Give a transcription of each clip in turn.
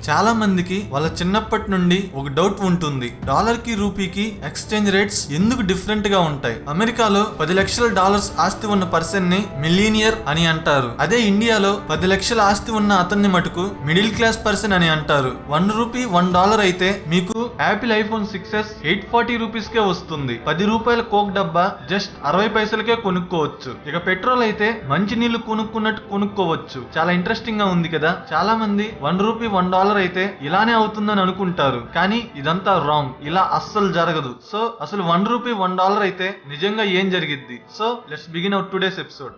చాలా మందికి వాళ్ళ చిన్నప్పటి నుండి ఒక డౌట్ ఉంటుంది, డాలర్ కి రూపీకి ఎక్స్చేంజ్ రేట్స్ ఎందుకు డిఫరెంట్ గా ఉంటాయి. అమెరికాలో 10 లక్షల డాలర్స్ ఆస్తి ఉన్న పర్సన్ ని మిలీనియర్ అని అంటారు. అదే ఇండియాలో 10 లక్షల ఆస్తి ఉన్న అతన్ని మటుకు మిడిల్ క్లాస్ పర్సన్ అని అంటారు. 1 రూపీ $1 అయితే మీకు యాపిల్ ఐఫోన్ 6s 840 రూపీస్ కే వస్తుంది. 10 రూపాయల కోక్ డబ్బా జస్ట్ 60 పైసలకే కొనుక్కోవచ్చు. ఇక పెట్రోల్ అయితే మంచి నీళ్లు కొనుక్కున్నట్టు కొనుక్కోవచ్చు. చాలా ఇంట్రెస్టింగ్ గా ఉంది కదా. చాలా మంది 1 రూపీ $1 అయితే ఇలానే అవుతుందని అనుకుంటారు, కానీ ఇదంతా రాంగ్. ఇలా అస్సలు జరగదు. సో అసలు 1 రూపీ $1 అయితే నిజంగా ఏం జరిగిద్ది? So let's begin our today's episode.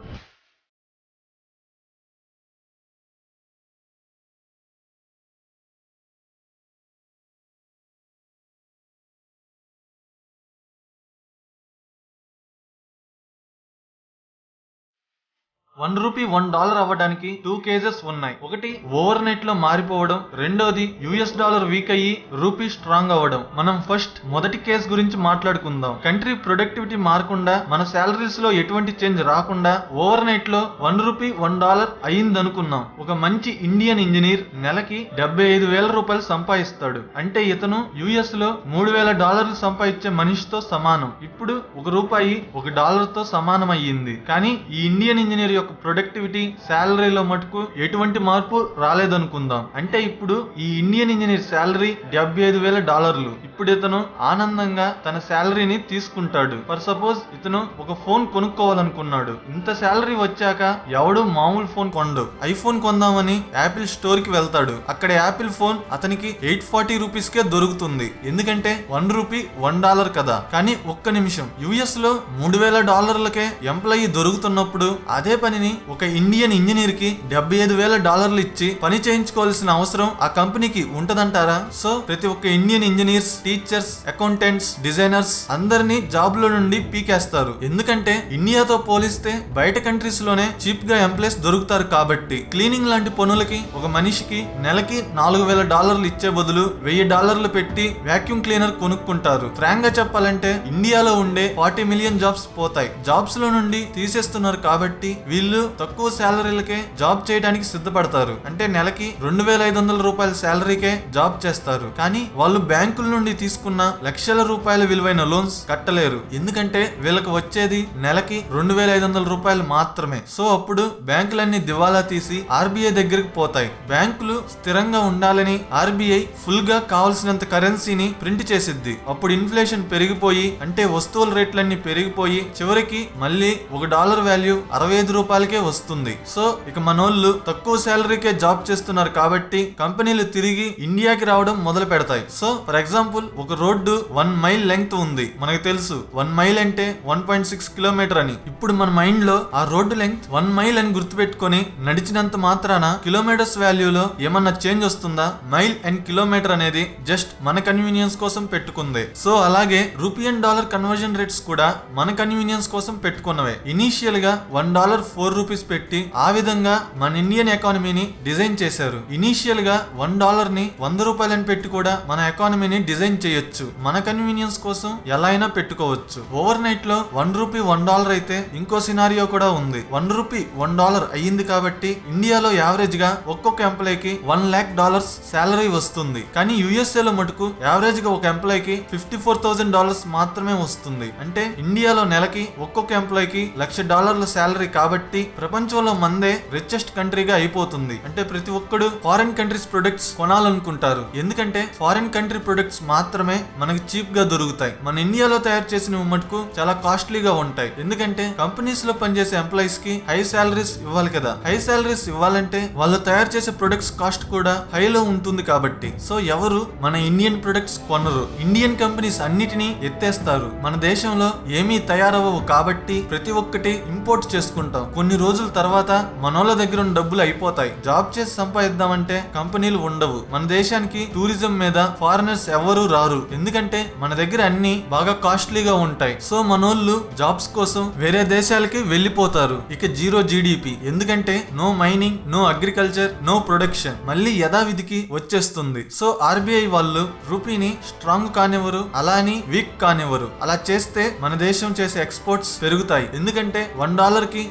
$1 అవ్వడానికి 2 కేసెస్ ఉన్నాయి. ఒకటి ఓవర్ నైట్ లో మారిపోవడం, రెండోది $US వీక్ అయ్యి రూపీ స్ట్రాంగ్ అవ్వడం. మనం ఫస్ట్ మొదటి కేస్ గురించి మాట్లాడుకుందాం. కంట్రీ ప్రొడక్టివిటీ మారకుండా, మన శాలరీస్ లో ఎటువంటి చేంజ్ రాకుండా ఓవర్ నైట్ లో $1 అయింది అనుకున్నాం. ఒక మంచి ఇండియన్ ఇంజనీర్ నెలకి $75,000 సంపాదిస్తాడు. అంటే ఇతను US లో $3,000 సంపాదించే మనిషితో సమానం. ఇప్పుడు $1 తో సమానం అయ్యింది. కానీ ఈ ఇండియన్ ఇంజనీర్ ప్రొడక్టివిటీ శాలరీలో మటుకు ఎటువంటి మార్పు రాలేదనుకుందాం. అంటే ఇప్పుడు ఈ ఇండియన్ ఇంజనీర్ శాలరీ $75,000. ఇప్పుడు ఇతను ఆనందంగా తన శాలరీని తీసుకుంటాడు. ఫర్ సపోజ్ ఇతను ఒక ఫోన్ కొనుక్కోవాలనుకున్నాడు. ఇంత శాలరీ వచ్చాక ఎవడు మామూలు ఫోన్ కొండు. ఐఫోన్ కొందామని యాపిల్ స్టోర్ కి వెళ్తాడు. అక్కడ యాపిల్ ఫోన్ అతనికి 840 రూపీస్ కే దొరుకుతుంది. ఎందుకంటే $1 కదా. కానీ ఒక్క నిమిషం, యుఎస్ లో $3,000 ఎంప్లాయీ దొరుకుతున్నప్పుడు అదే పనిని ఒక ఇండియన్ ఇంజనీర్ కి $75,000 ఇచ్చి పని చేయించుకోవాల్సిన అవసరం ఆ కంపెనీకి ఉంటదంటారా? సో ప్రతి ఒక్క Indian engineers, teachers, accountants, designers అందరినీ జాబ్ లో నుండి పీకేస్తారు. ఎందుకంటే ఇండియాతో పోలిస్తే బయట కంట్రీస్ లోనే చీప్ గా ఎంప్లాయీస్ దొరుకుతారు కాబట్టి. క్లీనింగ్ లాంటి పనులకి ఒక మనిషికి నెలకి $4,000 ఇచ్చే బదులు $1,000 పెట్టి వాక్యూమ్ క్లీనర్ కొనుక్కుంటారు. ఫ్రాంక్ గా చెప్పాలంటే ఇండియాలో ఉండే 40 మిలియన్ జాబ్స్ పోతాయి. జాబ్స్ లో నుండి తీసేస్తున్నారు కాబట్టి వీళ్ళు తక్కువ శాలరీలకే జాబ్ చేయడానికి సిద్ధపడతారు. అంటే నెలకి $2,500 శాలరీకే జాబ్ చేస్తారు. కానీ వాళ్ళు బ్యాంకుల నుండి తీసుకున్న లక్షల రూపాయల విలువైన లోన్స్ కట్టలేరు. ఎందుకంటే వీళ్ళకి వచ్చేది నెలకి $2,500 మాత్రమే. సో అప్పుడు బ్యాంకులన్నీ దివాలా తీసి ఆర్బీఐ దగ్గరికి పోతాయి. బ్యాంకులు స్థిరంగా ఉండాలని ఆర్బీఐ ఫుల్ గా కావాల్సినంత కరెన్సీని ప్రింట్ చేసిద్ది. అప్పుడు ఇన్ఫ్లేషన్ పెరిగిపోయి, అంటే వస్తువుల రేట్లన్నీ పెరిగిపోయి చివరికి మళ్ళీ $1 వాల్యూ $65 వస్తుంది. సో ఇక మనోళ్ళు తక్కువ శాలరీకే జాబ్ చేస్తున్నారు కాబట్టి కంపెనీలు తిరిగి ఇండియాకి రావడం మొదలు పెడతాయి. సో ఫర్ ఎగ్జాంపుల్ ఒక రోడ్డు 1 మైల్ లెంగ్త్ ఉంది. మనకు తెలుసు 1 మైల్ అంటే 1.6 కిలోమీటర్ అని. ఇప్పుడు మన మైండ్ లో ఆ రోడ్డు లెంగ్త్ 1 మైల్ అని గుర్తుపెట్టుకొని నడిచినంత మాత్రాన కిలోమీటర్స్ వాల్యూలో ఏమన్నా చేంజ్ వస్తుందా? మైల్ అండ్ కిలోమీటర్ అనేది జస్ట్ మన కన్వీనియన్స్ కోసం పెట్టుకుంది. సో అలాగే rupee and dollar conversion rates కూడా మన కన్వీనియన్స్ కోసం పెట్టుకున్నవే. ఇనీషియల్ గా $1 4 రూపీస్ పెట్టి ఆ విధంగా మన ఇండియన్ ఎకానమీని డిజైన్ చేశారు. ఇనీషియల్ గా $1 ని $100 అని పెట్టి కూడా మన ఎకానమీని డిజైన్ చేయొచ్చు. మన కన్వీనియన్స్ కోసం ఎలా అయినా పెట్టుకోవచ్చు. ఓవర్ నైట్ లో $1 అయితే ఇంకో సినారియో కూడా ఉంది. $1 అయ్యింది కాబట్టి ఇండియాలో యావరేజ్ గా ఒక్కొక్క ఎంప్లాయీకి $1 lakh శాలరీ వస్తుంది. కానీ యుఎస్ఏ లో మటుకు యావరేజ్ గా ఒక ఎంప్లాయీకి $54,000 మాత్రమే వస్తుంది. అంటే ఇండియాలో నెలకి ఒక్కొక్క ఎంప్లాయీకి $1,00,000 శాలరీ కాబట్టి ప్రపంచంలో మందే రిచెస్ట్ కంట్రీగా అయిపోతుంది. అంటే ప్రతి ఒక్కడు ఫారిన్ కంట్రీస్ ప్రొడక్ట్స్ కొనాలనుకుంటారు. ఎందుకంటే ఫారిన్ కంట్రీ ప్రొడక్ట్స్ మాత్రమే మనకి చీప్ గా దొరుకుతాయి. మన ఇండియాలో తయారు చేసిన మటుకు చాలా కాస్ట్లీగా ఉంటాయి. ఎందుకంటే కంపెనీస్ లో పనిచేసే ఎంప్లాయీస్ కి హై సాలరీస్ ఇవ్వాలి కదా. హై సాలరీస్ ఇవ్వాలంటే వాళ్ళు తయారు చేసే ప్రొడక్ట్స్ కాస్ట్ కూడా హైలో ఉంటుంది కాబట్టి. సో ఎవరు మన ఇండియన్ ప్రొడక్ట్స్ కొనరు. ఇండియన్ కంపెనీస్ అన్నిటినీ ఎత్తేస్తారు. మన దేశంలో ఏమీ తయారవ్వవు కాబట్టి ప్రతి ఒక్కటి ఇంపోర్ట్ చేసుకుంటాం. కొన్ని రోజుల తర్వాత మనోళ్ళ దగ్గర ఉన్న డబ్బులు అయిపోతాయి. జాబ్ చేసి సంపాదిద్దామంటే కంపెనీలు ఉండవు. మన దేశానికి టూరిజం మీద ఫారినర్స్ ఎవరు రారు. ఎందుకంటే మన దగ్గర అన్ని బాగా కాస్ట్లీగా ఉంటాయి. సో మనోళ్ళు జాబ్స్ కోసం వేరే దేశాలకి వెళ్ళిపోతారు. ఇక జీరో జీడిపి. ఎందుకంటే no mining, no agriculture, no production. మళ్ళీ యథావిధికి వచ్చేస్తుంది. సో ఆర్బీఐ వాళ్ళు రూపీని స్ట్రాంగ్ కానివ్వరు, అలా అని వీక్ కానివ్వరు. అలా చేస్తే మన దేశం చేసే ఎక్స్పోర్ట్స్ పెరుగుతాయి. ఎందుకంటే $1 కి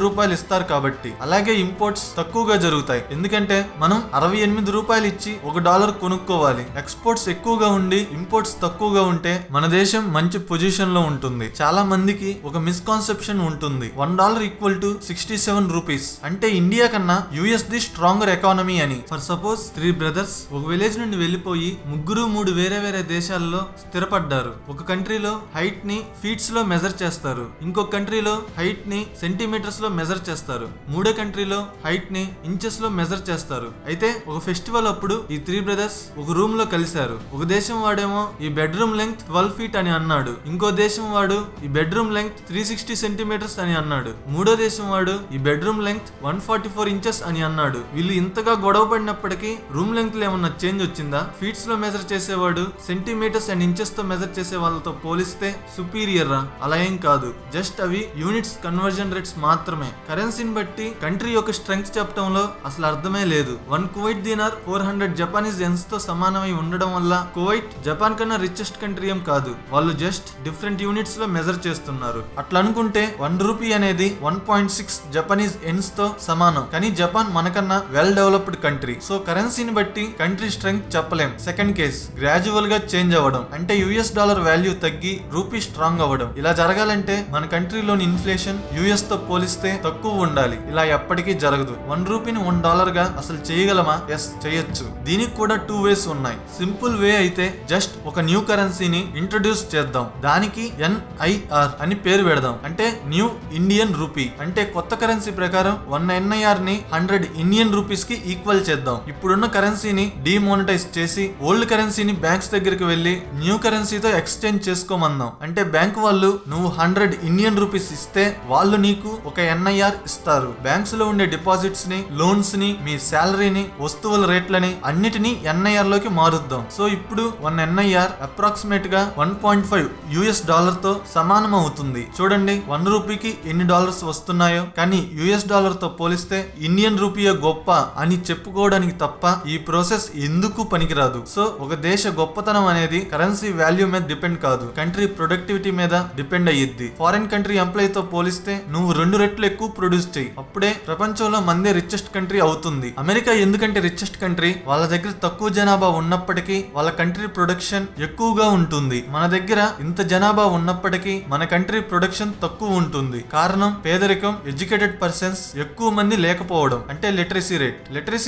రూపాయలు ఇస్తారు కాబట్టి. అలాగే ఇంపోర్ట్స్ తక్కువగా జరుగుతాయి, ఎందుకంటే మనం 68 రూపాయలు ఇచ్చి $1 కొనుక్కోవాలి. ఎక్స్పోర్ట్స్ ఎక్కువగా ఉండి ఇంపోర్ట్స్ తక్కువగా ఉంటే మన దేశం మంచి పొజిషన్ లో ఉంటుంది. చాలా మందికి ఒక మిస్కాన్సెప్షన్ ఉంటుంది, $1 ఈక్వల్ టు 67 రూపీస్ అంటే ఇండియా కన్నా యుఎస్ ది స్ట్రాంగర్ ఎకానమీ అని. ఫర్ సపోజ్ 3 బ్రదర్స్ ఒక విలేజ్ నుండి వెళ్లిపోయి ముగ్గురు 3 వేరే వేరే దేశాల్లో స్థిరపడ్డారు. ఒక కంట్రీలో హైట్ ని ఫీట్స్ లో మెజర్ చేస్తారు, ఇంకొక కంట్రీలో హైట్ ని సెంటీమీటర్స్ లో మెజర్ చేస్తారు, మూడో కంట్రీలో హైట్ ని ఇంచెస్ లో మెజర్ చేస్తారు. అయితే ఒక ఫెస్టివల్ అప్పుడు ఈ 3 బ్రదర్స్ ఒక రూమ్ లో కలిశారు. ఒక దేశం వాడేమో ఈ బెడ్రూమ్ లెంగ్త్ 12 ఫీట్ అని అన్నాడు, ఇంకో దేశం వాడు ఈ బెడ్రూమ్ లెంగ్త్ 360 సెంటీమీటర్స్ అని అన్నాడు, మూడో దేశం వాడు ఈ బెడ్రూమ్ లెంగ్త్ 144 ఇంచెస్ అని అన్నాడు. వీళ్ళు ఇంతగా గొడవ పడినప్పటికీ రూమ్ లెంగ్త్ లో ఏమన్నా చేంజ్ వచ్చిందా? ఫీట్స్ లో మెజర్ చేసేవాడు సెంటీమీటర్స్ అండ్ ఇంచెస్ తో మెజర్ చేసే వాళ్ళతో పోలిస్తే సుపీరియర్ రా? అలా ఏం కాదు, జస్ట్ అవి యూనిట్స్ కన్వర్జన్ రేట్స్ మాత్రమే. కరెన్సీని బట్టి కంట్రీ యొక్క స్ట్రెంగ్త్ చెప్పడంలో అసలు అర్థమే లేదు. 1 కువైట్ దీనార్ 400 జపానీస్ యెన్స్ తో సమానమై ఉండడం వల్ల కువైట్ జపాన్ కన్నా రిచెస్ట్ కంట్రీ ఏం కాదు, వాళ్ళు జస్ట్ డిఫరెంట్ యూనిట్స్ లో మెజర్ చేస్తున్నారు. అట్లా అనుకుంటే 1 రూపీ అనేది 1.6 జపనీస్ యెన్స్ తో సమానం, కానీ జపాన్ మనకన్నా వెల్ డెవలప్డ్ కంట్రీ. సో కరెన్సీని బట్టి కంట్రీ స్ట్రెంగ్త్ చెప్పలేం. సెకండ్ కేస్ గ్రాడ్యువల్ గా చేంజ్ అవ్వడం, అంటే $, వాల్యూ తగ్గి రూపీ స్ట్రాంగ్ అవ్వడం. ఇలా జరగాలంటే మన కంట్రీలోని ఇన్ఫ్లేషన్ యుఎస్ తో పోలిస్తే తక్కువ ఉండాలి. ఇలా ఎప్పటికీ జరగదు. 1 రూపీని $1 గా అసలు చేయగలమా? ఎస్, చేయొచ్చు. దీనికి కూడా 2 వేస్ ఉన్నాయి. సింపుల్ వే అయితే జస్ట్ ఒక న్యూ కరెన్సీని ఇంట్రొడ్యూస్ చేద్దాం, దానికి NIR అని పేరు పెడదాం, అంటే న్యూ ఇండియన్ రూపీ. అంటే కొత్త కరెన్సీ ప్రకారం 1 NIR ని 100 ఇండియన్ రూపీస్ కి ఈక్వల్ చేద్దాం. ఇప్పుడున్న కరెన్సీని డిమోనిటైజ్ చేసి ఓల్డ్ కరెన్సీని బ్యాంక్స్ దగ్గరికి వెళ్లి న్యూ కరెన్సీతో ఎక్స్చేంజ్ చేసుకోమందాం. అంటే బ్యాంక్ వాళ్ళు నువ్వు 100 ఇండియన్ రూపీస్ ఇస్తే వాళ్ళు నీకు ఒక NIR ఇస్తారు. బ్యాంక్స్ లో ఉండే డిపాజిట్స్ ని, లోన్స్ ని, మీ శాలరీని, వస్తువుల రేట్లని అన్నిటినీ NIR లోకి మారుద్దాం. సో ఇప్పుడు 1 NIR అప్రాక్సిమేట్ గా $1.5 తో సమానం అవుతుంది. చూడండి 1 రూపీకి ఎన్ని డాలర్స్ వస్తున్నాయో. కానీ $, తో పోలిస్తే ఇండియన్ రూపీయే గొప్ప అని చెప్పుకోవడానికి తప్ప ఈ ప్రాసెస్ ఎందుకు పనికిరాదు. సో ఒక దేశ గొప్పతనం అనేది కరెన్సీ వాల్యూ మీద డిపెండ్ కాదు, కంట్రీ ప్రొడక్టివిటీ మీద డిపెండ్ అయ్యిద్ది. ఫారిన్ కంట్రీ ఎంప్లాయీ తో పోలిస్తే నువ్వు 2 రెట్లు ఎక్కువ ప్రొడ్యూస్ చేయి, అప్పుడే ప్రపంచంలో మందే రిచెస్ట్ కంట్రీ అవుతుంది. అమెరికా ఎందుకంటే రిచెస్ట్ కంట్రీ, వాళ్ళ దగ్గర తక్కువ జనాభా ఉన్నప్పటికీ వాళ్ళ కంట్రీ ప్రొడక్షన్ ఎక్కువగా ఉంటుంది. మన దగ్గర ఇంత జనాభా ఉన్నప్పటికీ మన కంట్రీ ప్రొడక్షన్ తక్కువ ఉంటుంది. కారణం పేదరికం, ఎడ్యుకేటెడ్ పర్సన్స్ ఎక్కువ మంది లేకపోవడం, అంటే లిటరసీ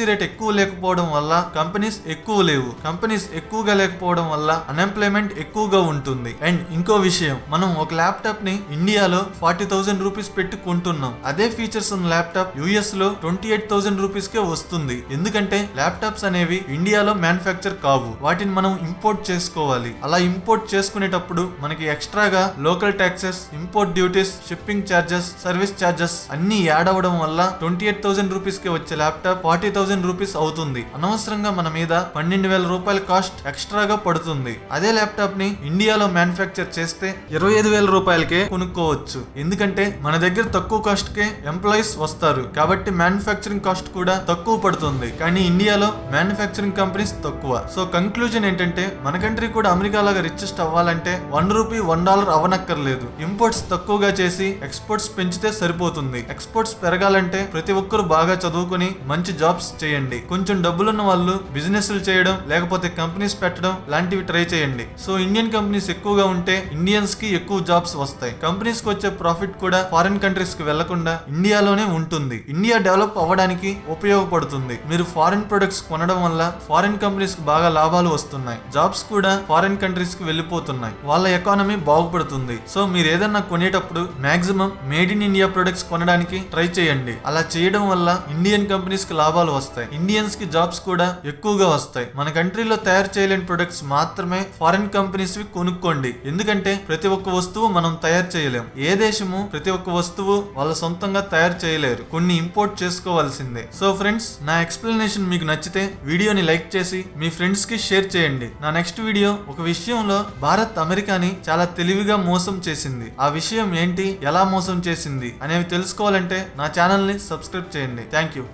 రేట్ ఎక్కువ లేకపోవడం వల్ల కంపెనీస్ ఎక్కువ లేవు. కంపెనీస్ ఎక్కువగా లేకపోవడం వల్ల అన్ఎంప్లాయ్మెంట్ ఎక్కువగా ఉంటుంది. అండ్ ఇంకో విషయం, మనం ఒక ల్యాప్టాప్ ని ఇండియాలో 40,000 రూపీస్ పెట్టి కొంటున్నాం. అదే ఫీచర్స్ ఉన్న ల్యాప్టాప్ యుఎస్ లో 28,000 రూపీస్ కే వస్తుంది. ఎందుకంటే ల్యాప్టాప్స్ అనేవి ఇండియాలో మ్యానుఫ్యాక్చర్ కావు, వాటిని మనం ఇంపోర్ట్ చేసుకోవాలి. అలా ఇంపోర్ట్ చేసుకునేటప్పుడు మనకి ఎక్స్ట్రాగా local taxes, import duties, shipping charges, service charges అన్ని యాడ్ అవ్వడం వల్ల 28,000 రూపీస్ కి వచ్చే ల్యాప్టాప్ 40,000 రూపీస్ అవుతుంది. అనవసరంగా మన మీద 12,000 రూపాయల కాస్ట్ ఎక్స్ట్రాగా పడుతుంది. అదే ల్యాప్టాప్ ని ఇండియాలో మ్యానుఫ్యాక్చర్ చేస్తే 25,000 రూపాయలకే కొనుక్కోవచ్చు. ఎందుకంటే మన దగ్గర తక్కువ కాస్ట్ కే ఎంప్లాయీస్ వస్తారు కాబట్టి మ్యానుఫ్యాక్చరింగ్ కాస్ట్ కూడా తక్కువ పడుతుంది. కానీ ఇండియాలో మ్యానుఫ్యాక్చరింగ్ కంపెనీస్ తక్కువ. సో కంక్లూజన్ ఏంటంటే మన కంట్రీ కూడా అమెరికా లాగా రిచెస్ట్ అవ్వాలంటే 1 రూపీ $1 అవ్వనక్కర్లేదు. ఇంపోర్ట్స్ తక్కువగా చేసి ఎక్స్పోర్ట్స్ పెంచితే సరిపోతుంది. ఎక్స్పోర్ట్స్ పెరగాలంటే ప్రతి ఒక్కరు బాగా చదువుకుని మంచి జాబ్స్ చేయండి. కొంచెం డబ్బులున్న వాళ్ళు బిజినెస్లు చేయడం, లేకపోతే కంపెనీస్ పెట్టడం లాంటివి ట్రై చేయండి. సో ఇండియన్ కంపెనీస్ ఎక్కువగా ఉంటే ఇండియన్స్ కి ఎక్కువ జాబ్స్ వస్తాయి. కంపెనీస్ కి వచ్చే ప్రాఫిట్ కూడా ఫారిన్ కంట్రీస్ కి వెళ్లకుండా ఇండియాలోనే ఉంటుంది. ఇండియా డెవలప్ అవ్వడానికి ఉపయోగపడుతుంది. మీరు ఫారిన్ ప్రొడక్ట్స్ కొనడం వల్ల ఫారిన్ కంపెనీస్ కి బాగా లాభాలు వస్తున్నాయి. జాబ్స్ కూడా ఫారిన్ కంట్రీస్ కి వెళ్ళిపోతున్నాయి. వాళ్ళ ఎకానమీ బాగుపడుతుంది. సో మీరు ఏదన్నా కొనేటప్పుడు maximum made in India products కొనడానికి ట్రై చేయండి. అలా చేయడం వల్ల ఇండియన్ కంపెనీస్ కి లాభాలు వస్తాయి, ఇండియన్స్ కి జాబ్స్ కూడా ఎక్కువగా వస్తాయి. మన కంట్రీలో తయారు చేయలేని ప్రొడక్ట్స్ మాత్రమే ఫారిన్ కంపెనీస్ కొనుక్కోండి. ఎందుకంటే ప్రతి ఒక్క వస్తువు మనం తయారు చేయలేం. ఏ దేశము ప్రతి ఒక్క వస్తువు వాళ్ళ సొంతంగా తయారు చేయలేరు, కొన్ని ఇంపోర్ట్ చేసుకోవాల్సిందే. సో ఫ్రెండ్స్, నా ఎక్స్ప్లెనేషన్ మీకు నచ్చితే వీడియోని లైక్ చేసి మీ ఫ్రెండ్స్ కి షేర్ చేయండి. నా నెక్స్ట్ వీడియో ఒక విషయంలో భారత్ అమెరికాని చాలా తెలివిగా మోసం చేసింది. ఆ విషయం ఏంటి, ఎలా మోసం చేసింది అనేవి తెలుసుకోవాలంటే నా ఛానల్ ని సబ్స్క్రైబ్ చేయండి. Thank you.